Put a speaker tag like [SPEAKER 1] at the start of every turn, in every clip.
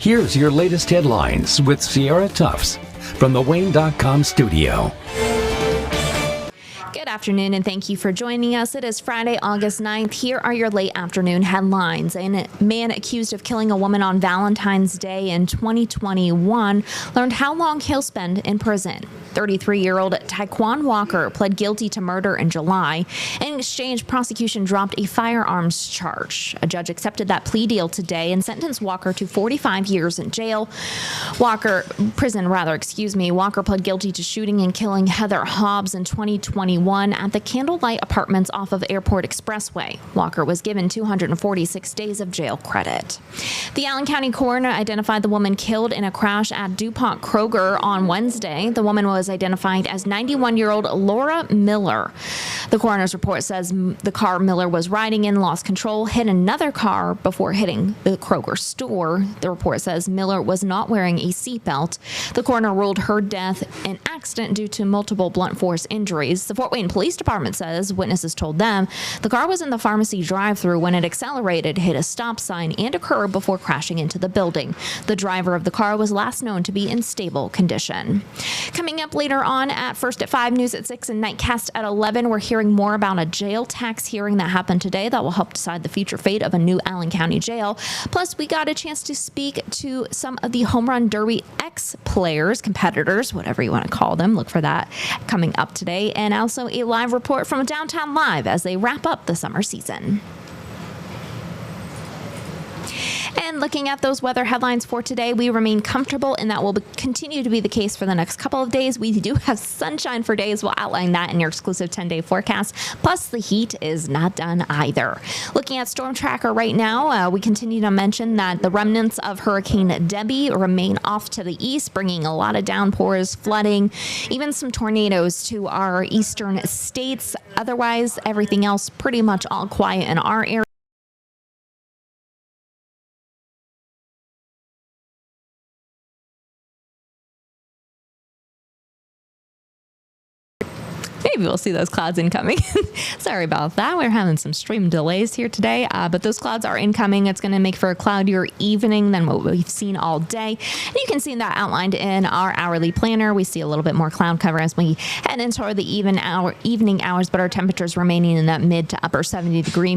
[SPEAKER 1] Here's your latest headlines with Sierra Tufts from the Wayne.com studio.
[SPEAKER 2] Good afternoon, and thank you for joining us. It is Friday, August 9th. Here are your late afternoon headlines. A man accused of killing a woman on Valentine's Day in 2021 learned how long he'll spend in prison. 33-year-old Tyquan Walker pled guilty to murder in July. In exchange, prosecution dropped a firearms charge. A judge accepted that plea deal today and sentenced Walker to 45 years in jail. Walker pled guilty to shooting and killing Heather Hobbs in 2021 at the Candlelight Apartments off of Airport Expressway. Walker was given 246 days of jail credit. The Allen County coroner identified the woman killed in a crash at DuPont Kroger on Wednesday. The woman was identified as 91-year-old Laura Miller. The coroner's report says the car Miller was riding in lost control, hit another car before hitting the Kroger store. The report says Miller was not wearing a seatbelt. The coroner ruled her death an accident due to multiple blunt force injuries. The Fort Wayne Police Department says witnesses told them the car was in the pharmacy drive-thru when it accelerated, hit a stop sign and a curb before crashing into the building. The driver of the car was last known to be in stable condition. Coming up later on at First at 5, News at 6, and Nightcast at 11, we're hearing more about a jail tax hearing that happened today that will help decide the future fate of a new Allen County jail. Plus, we got a chance to speak to some of the Home Run Derby ex-players, competitors, whatever you want to call them. Look for that coming up today. And also a live report from Downtown Live as they wrap up the summer season. And looking at those weather headlines for today, we remain comfortable, and that will continue to be the case for the next couple of days. We do have sunshine for days. We'll outline that in your exclusive 10-day forecast. Plus, the heat is not done either. Looking at Storm Tracker right now, we continue to mention that the remnants of Hurricane Debbie remain off to the east, bringing a lot of downpours, flooding, even some tornadoes to our eastern states. Otherwise, everything else pretty much all quiet in our area. Maybe we'll see those clouds incoming. Sorry about that. We're having some stream delays here today, but those clouds are incoming. It's going to make for a cloudier evening than what we've seen all day. And you can see that outlined in our hourly planner. We see a little bit more cloud cover as we head into the evening hours, but our temperatures remaining in that mid to upper 70-degree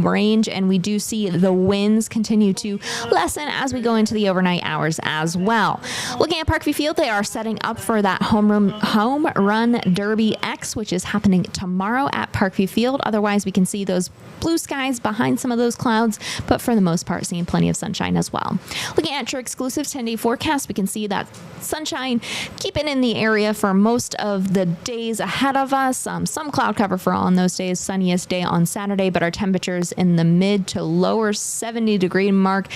[SPEAKER 2] range. And we do see the winds continue to lessen as we go into the overnight hours as well. Looking at Parkview Field, they are setting up for that home run derby X, which is happening tomorrow at Parkview Field. Otherwise, we can see those blue skies behind some of those clouds, but for the most part, seeing plenty of sunshine as well. Looking at your exclusive 10-day forecast, we can see that sunshine keeping in the area for most of the days ahead of us. Some cloud cover for on those days, sunniest day on Saturday, but our temperatures in the mid to lower 70-degree mark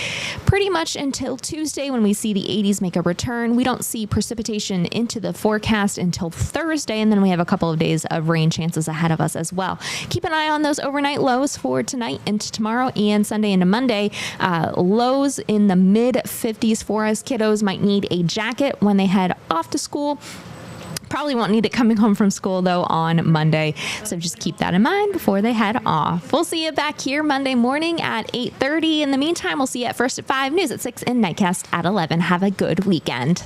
[SPEAKER 2] pretty much until Tuesday when we see the 80s make a return. We don't see precipitation into the forecast until Thursday, and then we have a couple of days of rain chances ahead of us as well. Keep an eye on those overnight lows for tonight and tomorrow and Sunday into Monday. Lows in the mid 50s for us. Kiddos might need a jacket when they head off to school. Probably won't need it coming home from school, though, on Monday. So just keep that in mind before they head off. We'll see you back here Monday morning at 8:30. In the meantime, we'll see you at First at 5, News at 6, and Nightcast at 11. Have a good weekend.